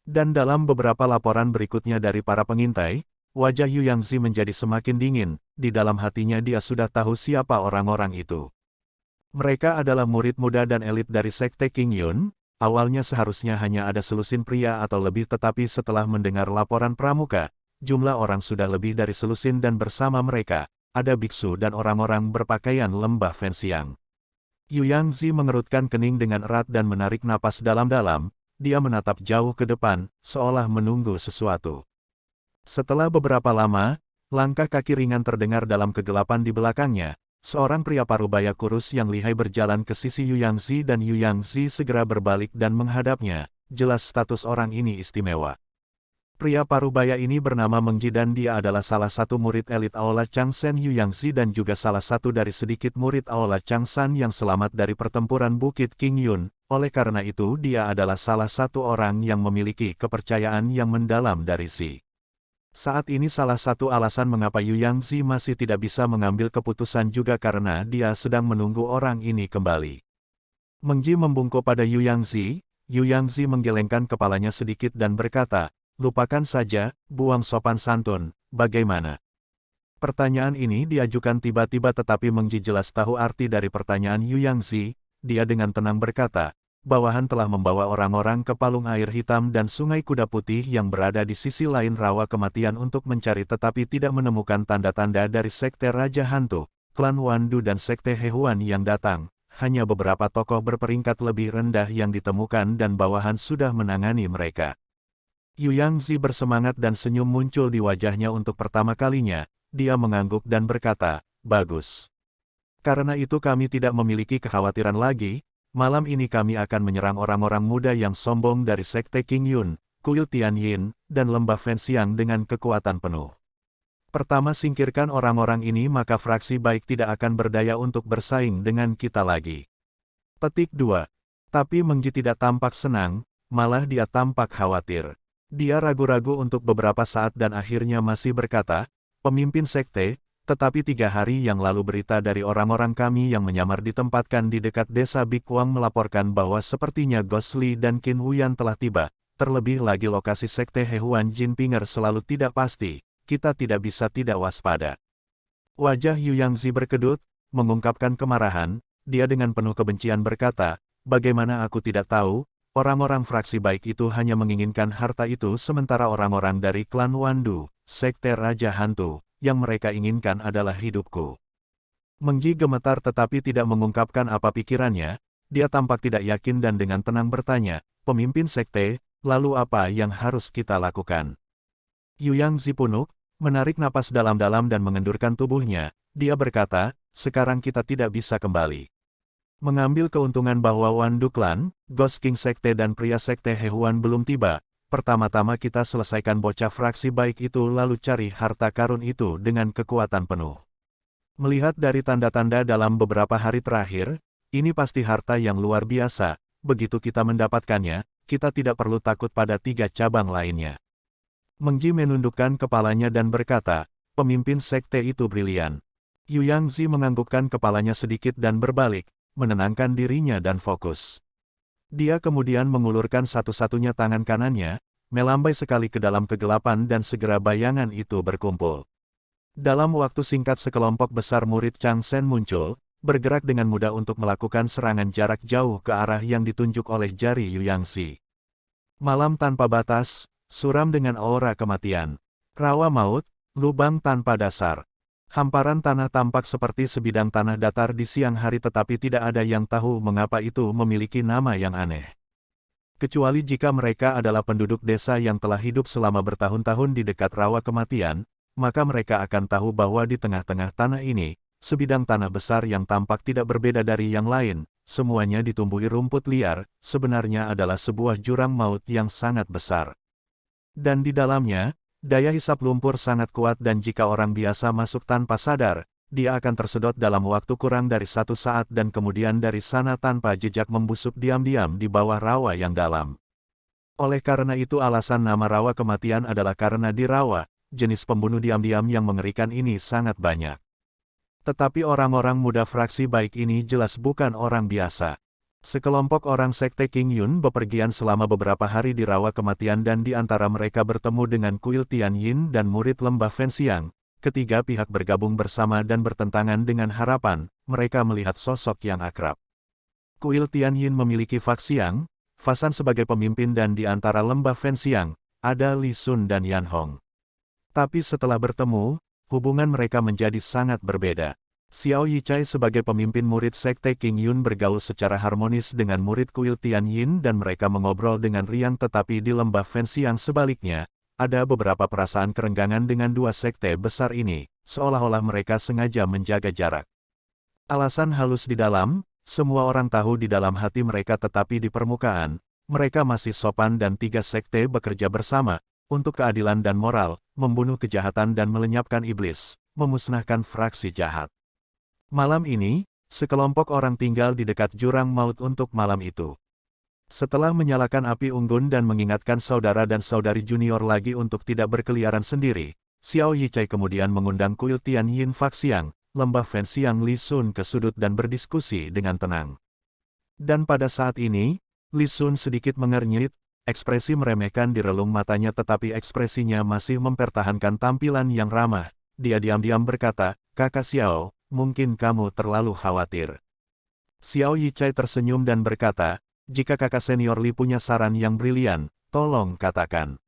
Dan dalam beberapa laporan berikutnya dari para pengintai, wajah Yu Yangzi menjadi semakin dingin, di dalam hatinya dia sudah tahu siapa orang-orang itu. Mereka adalah murid muda dan elit dari Sekte King Yun, awalnya seharusnya hanya ada selusin pria atau lebih tetapi setelah mendengar laporan pramuka, jumlah orang sudah lebih dari selusin dan bersama mereka, ada biksu dan orang-orang berpakaian lembah Fenxiang. Yu Yangzi mengerutkan kening dengan erat dan menarik napas dalam-dalam, dia menatap jauh ke depan, seolah menunggu sesuatu. Setelah beberapa lama, langkah kaki ringan terdengar dalam kegelapan di belakangnya, seorang pria parubaya kurus yang lihai berjalan ke sisi Yu Yangzi dan Yu Yangzi segera berbalik dan menghadapnya, jelas status orang ini istimewa. Pria parubaya ini bernama Meng Ji dan dia adalah salah satu murid elit Aula Changsen Yu Yangzi dan juga salah satu dari sedikit murid Aula Changsan yang selamat dari pertempuran Bukit King Yun, oleh karena itu dia adalah salah satu orang yang memiliki kepercayaan yang mendalam dari Si. Saat ini salah satu alasan mengapa Yu Yangzi masih tidak bisa mengambil keputusan juga karena dia sedang menunggu orang ini kembali. Meng Ji membungkuk pada Yu Yangzi menggelengkan kepalanya sedikit dan berkata, "Lupakan saja, buang sopan santun, bagaimana?" Pertanyaan ini diajukan tiba-tiba tetapi Meng Ji jelas tahu arti dari pertanyaan Yu Yangzi. Dia dengan tenang berkata, "Bawahan telah membawa orang-orang ke palung air hitam dan sungai kuda putih yang berada di sisi lain rawa kematian untuk mencari tetapi tidak menemukan tanda-tanda dari Sekte Raja Hantu, klan Wandu dan Sekte Hehuan yang datang. Hanya beberapa tokoh berperingkat lebih rendah yang ditemukan dan bawahan sudah menangani mereka." Yu Yangzi bersemangat dan senyum muncul di wajahnya untuk pertama kalinya, dia mengangguk dan berkata, "Bagus. Karena itu kami tidak memiliki kekhawatiran lagi, malam ini kami akan menyerang orang-orang muda yang sombong dari Sekte King Yun, Kuil Tianyin, dan Lembah Fenxiang dengan kekuatan penuh. Pertama singkirkan orang-orang ini maka fraksi baik tidak akan berdaya untuk bersaing dengan kita lagi." Petik 2. Tapi Meng Ji tidak tampak senang, malah dia tampak khawatir. Dia ragu-ragu untuk beberapa saat dan akhirnya masih berkata, "Pemimpin sekte, tetapi 3 hari yang lalu berita dari orang-orang kami yang menyamar ditempatkan di dekat desa Bikwang melaporkan bahwa sepertinya Ghost Li dan Qin Huyan telah tiba, terlebih lagi lokasi sekte Hehuan Jinpinger selalu tidak pasti, kita tidak bisa tidak waspada." Wajah Yu Yangzi berkedut, mengungkapkan kemarahan, dia dengan penuh kebencian berkata, "Bagaimana aku tidak tahu? Orang-orang fraksi baik itu hanya menginginkan harta itu sementara orang-orang dari klan Wandu, Sekte Raja Hantu, yang mereka inginkan adalah hidupku." Meng Ji gemetar tetapi tidak mengungkapkan apa pikirannya, dia tampak tidak yakin dan dengan tenang bertanya, "Pemimpin sekte, lalu apa yang harus kita lakukan?" Yu Yangzi punuk, menarik napas dalam-dalam dan mengendurkan tubuhnya, dia berkata, "Sekarang kita tidak bisa kembali. Mengambil keuntungan bahwa Wandu Klan, Ghost King Sekte dan pria Sekte Hehuan belum tiba, pertama-tama kita selesaikan bocah fraksi baik itu lalu cari harta karun itu dengan kekuatan penuh. Melihat dari tanda-tanda dalam beberapa hari terakhir, ini pasti harta yang luar biasa, begitu kita mendapatkannya, kita tidak perlu takut pada 3 cabang lainnya." Meng Ji menundukkan kepalanya dan berkata, "Pemimpin sekte itu brilian." Yu Yangzi menganggukkan kepalanya sedikit dan berbalik, menenangkan dirinya dan fokus. Dia kemudian mengulurkan satu-satunya tangan kanannya, melambai sekali ke dalam kegelapan dan segera bayangan itu berkumpul. Dalam waktu singkat sekelompok besar murid Changsen muncul, bergerak dengan mudah untuk melakukan serangan jarak jauh ke arah yang ditunjuk oleh jari Yu Yangzi. Malam tanpa batas, suram dengan aura kematian. Rawa maut, lubang tanpa dasar. Hamparan tanah tampak seperti sebidang tanah datar di siang hari, tetapi tidak ada yang tahu mengapa itu memiliki nama yang aneh. Kecuali jika mereka adalah penduduk desa yang telah hidup selama bertahun-tahun di dekat rawa kematian, maka mereka akan tahu bahwa di tengah-tengah tanah ini, sebidang tanah besar yang tampak tidak berbeda dari yang lain, semuanya ditumbuhi rumput liar, sebenarnya adalah sebuah jurang maut yang sangat besar. Dan di dalamnya, daya hisap lumpur sangat kuat, dan jika orang biasa masuk tanpa sadar, dia akan tersedot dalam waktu kurang dari 1 saat dan kemudian dari sana tanpa jejak membusuk diam-diam di bawah rawa yang dalam. Oleh karena itu alasan nama rawa kematian adalah karena di rawa, jenis pembunuh diam-diam yang mengerikan ini sangat banyak. Tetapi orang-orang muda fraksi baik ini jelas bukan orang biasa. Sekelompok orang sekte King Yun bepergian selama beberapa hari di rawa kematian, dan di antara mereka bertemu dengan kuil Tianyin dan murid lembah Fenxiang. Ketiga pihak bergabung bersama dan bertentangan dengan harapan, mereka melihat sosok yang akrab. Kuil Tianyin memiliki Faxiang, Fasan sebagai pemimpin, dan di antara lembah Fenxiang, ada Li Sun dan Yan Hong. Tapi setelah bertemu, hubungan mereka menjadi sangat berbeda. Xiao Yichai sebagai pemimpin murid sekte King Yun bergaul secara harmonis dengan murid kuil Tianyin dan mereka mengobrol dengan riang, tetapi di lembah Fenxiang sebaliknya, ada beberapa perasaan kerenggangan dengan dua sekte besar ini, seolah-olah mereka sengaja menjaga jarak. Alasan halus di dalam, semua orang tahu di dalam hati mereka, tetapi di permukaan, mereka masih sopan dan tiga sekte bekerja bersama, untuk keadilan dan moral, membunuh kejahatan dan melenyapkan iblis, memusnahkan fraksi jahat. Malam ini, sekelompok orang tinggal di dekat jurang maut untuk malam itu. Setelah menyalakan api unggun dan mengingatkan saudara dan saudari junior lagi untuk tidak berkeliaran sendiri, Xiao Yichai kemudian mengundang kuil Tianyin Faxiang, lembah Fenxiang Li Sun ke sudut dan berdiskusi dengan tenang. Dan pada saat ini, Li Sun sedikit mengernyit, ekspresi meremehkan di relung matanya, tetapi ekspresinya masih mempertahankan tampilan yang ramah. Dia diam-diam berkata, "Kakak Xiao, mungkin kamu terlalu khawatir." Xiao Yichai tersenyum dan berkata, "Jika kakak senior Li punya saran yang brilian, tolong katakan.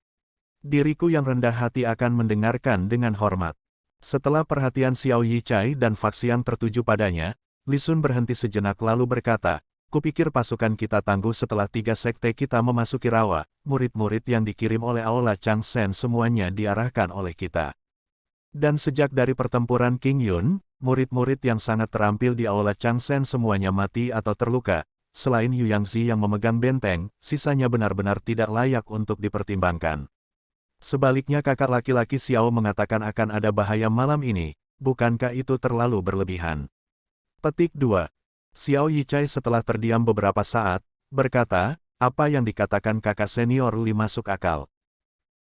Diriku yang rendah hati akan mendengarkan dengan hormat." Setelah perhatian Xiao Yichai dan Faxiang tertuju padanya, Li Sun berhenti sejenak lalu berkata, "Kupikir pasukan kita tangguh setelah tiga sekte kita memasuki rawa, murid-murid yang dikirim oleh Aula Changsen semuanya diarahkan oleh kita. Dan sejak dari pertempuran King Yun, murid-murid yang sangat terampil di Aula Changsen semuanya mati atau terluka. Selain Yu Yangzi yang memegang benteng, sisanya benar-benar tidak layak untuk dipertimbangkan. Sebaliknya kakak laki-laki Xiao mengatakan akan ada bahaya malam ini, bukankah itu terlalu berlebihan?" Petik 2. Xiao Yichai setelah terdiam beberapa saat, berkata, "Apa yang dikatakan kakak senior Li masuk akal.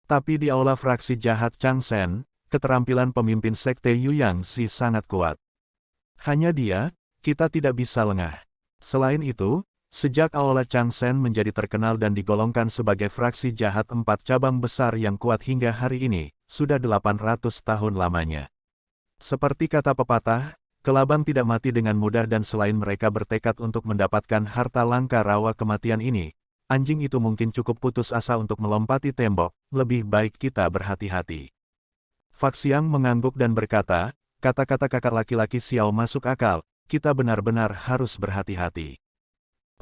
Tapi di aula fraksi jahat Changsen, keterampilan pemimpin sekte Yu Yangzi sangat kuat. Hanya dia, kita tidak bisa lengah. Selain itu, sejak aula Changsen menjadi terkenal dan digolongkan sebagai fraksi jahat 4 cabang besar yang kuat hingga hari ini, sudah 800 tahun lamanya. Seperti kata pepatah, kelabang tidak mati dengan mudah, dan selain mereka bertekad untuk mendapatkan harta langka rawa kematian ini, anjing itu mungkin cukup putus asa untuk melompati tembok, lebih baik kita berhati-hati." Faxiang mengangguk dan berkata, "Kata-kata kakak laki-laki Xiao masuk akal, kita benar-benar harus berhati-hati."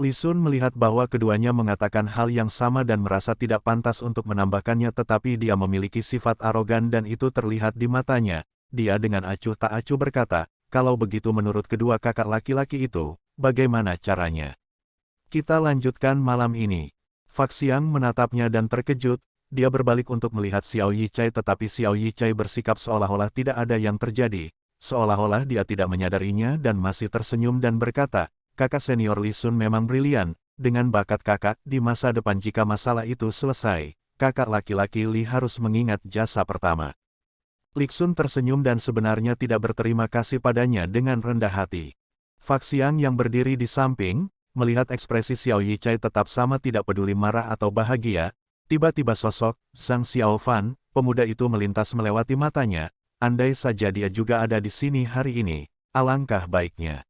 Li Sun melihat bahwa keduanya mengatakan hal yang sama dan merasa tidak pantas untuk menambahkannya, tetapi dia memiliki sifat arogan dan itu terlihat di matanya. Dia dengan acuh tak acuh berkata, "Kalau begitu menurut kedua kakak laki-laki itu, bagaimana caranya? Kita lanjutkan malam ini." Faxiang menatapnya dan terkejut. Dia berbalik untuk melihat Xiao Yichai, tetapi Xiao Yichai bersikap seolah-olah tidak ada yang terjadi, seolah-olah dia tidak menyadarinya dan masih tersenyum dan berkata, "Kakak senior Li Sun memang brilian, dengan bakat kakak di masa depan jika masalah itu selesai, kakak laki-laki Li harus mengingat jasa pertama." Li Sun tersenyum dan sebenarnya tidak berterima kasih padanya dengan rendah hati. Faxiang yang berdiri di samping, melihat ekspresi Xiao Yichai tetap sama tidak peduli marah atau bahagia. Tiba-tiba sosok Zhang Xiaofan, pemuda itu melintas melewati matanya. Andai saja dia juga ada di sini hari ini, alangkah baiknya.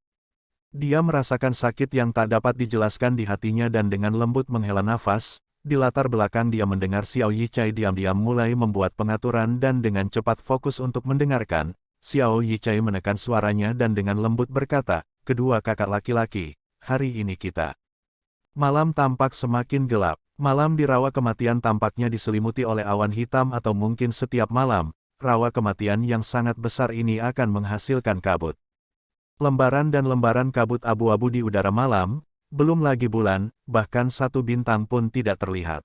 Dia merasakan sakit yang tak dapat dijelaskan di hatinya dan dengan lembut menghela nafas. Di latar belakang dia mendengar Xiao Yichai diam-diam mulai membuat pengaturan dan dengan cepat fokus untuk mendengarkan. Xiao Yichai menekan suaranya dan dengan lembut berkata, "Kedua kakak laki-laki, hari ini kita." Malam tampak semakin gelap. Malam di rawa kematian tampaknya diselimuti oleh awan hitam atau mungkin setiap malam, rawa kematian yang sangat besar ini akan menghasilkan kabut. Lembaran dan lembaran kabut abu-abu di udara malam, belum lagi bulan, bahkan satu bintang pun tidak terlihat.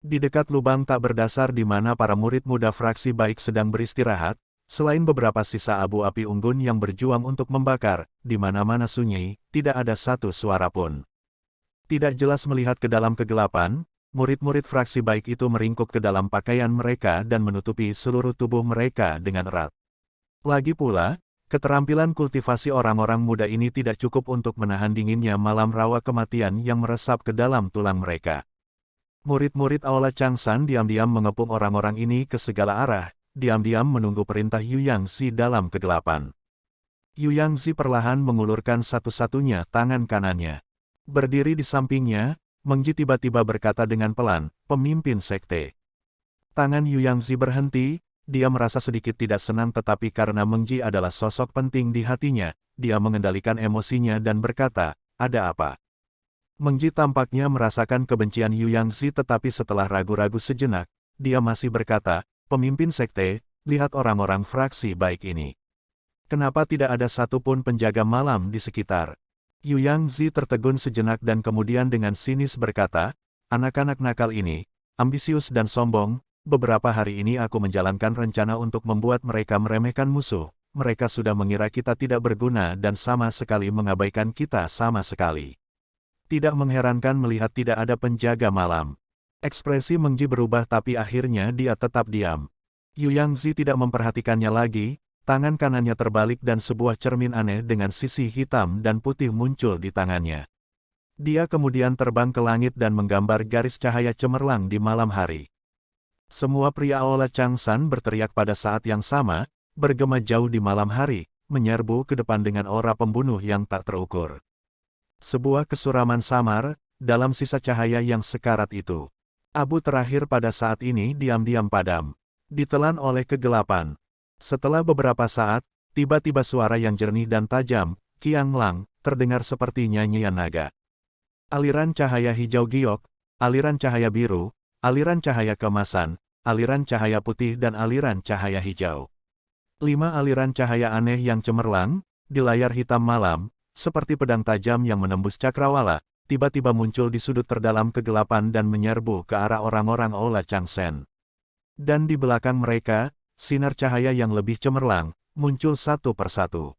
Di dekat lubang tak berdasar di mana para murid muda fraksi baik sedang beristirahat, selain beberapa sisa abu api unggun yang berjuang untuk membakar, di mana-mana sunyi, tidak ada satu suara pun. Tidak jelas melihat ke dalam kegelapan, murid-murid fraksi baik itu meringkuk ke dalam pakaian mereka dan menutupi seluruh tubuh mereka dengan erat. Lagi pula, keterampilan kultivasi orang-orang muda ini tidak cukup untuk menahan dinginnya malam rawa kematian yang meresap ke dalam tulang mereka. Murid-murid Aula Changsan diam-diam mengepung orang-orang ini ke segala arah, diam-diam menunggu perintah Yu Yangzi dalam kegelapan. Yu Yangzi perlahan mengulurkan satu-satunya tangan kanannya. Berdiri di sampingnya, Mengji tiba-tiba berkata dengan pelan, "Pemimpin sekte." Tangan Yu Yangzi berhenti. Dia merasa sedikit tidak senang tetapi karena Mengji adalah sosok penting di hatinya, dia mengendalikan emosinya dan berkata, "Ada apa?" Mengji tampaknya merasakan kebencian Yu Yangzi tetapi setelah ragu-ragu sejenak, dia masih berkata, "Pemimpin sekte, lihat orang-orang fraksi baik ini. Kenapa tidak ada satupun penjaga malam di sekitar?" Yu Yangzi tertegun sejenak dan kemudian dengan sinis berkata, "Anak-anak nakal ini, ambisius dan sombong. Beberapa hari ini aku menjalankan rencana untuk membuat mereka meremehkan musuh. Mereka sudah mengira kita tidak berguna dan sama sekali mengabaikan kita sama sekali." Tidak mengherankan melihat tidak ada penjaga malam. Ekspresi Mengji berubah tapi akhirnya dia tetap diam. Yu Yangzi tidak memperhatikannya lagi, tangan kanannya terbalik dan sebuah cermin aneh dengan sisi hitam dan putih muncul di tangannya. Dia kemudian terbang ke langit dan menggambar garis cahaya cemerlang di malam hari. Semua pria Aula Changsan berteriak pada saat yang sama, bergema jauh di malam hari, menyerbu ke depan dengan aura pembunuh yang tak terukur. Sebuah kesuraman samar, dalam sisa cahaya yang sekarat itu. Abu terakhir pada saat ini diam-diam padam. Ditelan oleh kegelapan. Setelah beberapa saat, tiba-tiba suara yang jernih dan tajam, Qiang Lang, terdengar seperti nyanyian naga. Aliran cahaya hijau giok, aliran cahaya biru, aliran cahaya kemasan, aliran cahaya putih dan aliran cahaya hijau. 5 aliran cahaya aneh yang cemerlang, di layar hitam malam, seperti pedang tajam yang menembus cakrawala, tiba-tiba muncul di sudut terdalam kegelapan dan menyerbu ke arah orang-orang Aula Changsen. Dan di belakang mereka, sinar cahaya yang lebih cemerlang, muncul satu persatu.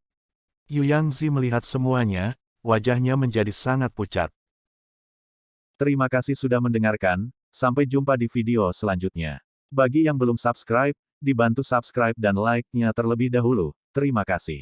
Yu Yangzi melihat semuanya, wajahnya menjadi sangat pucat. Terima kasih sudah mendengarkan. Sampai jumpa di video selanjutnya. Bagi yang belum subscribe, dibantu subscribe dan like-nya terlebih dahulu. Terima kasih.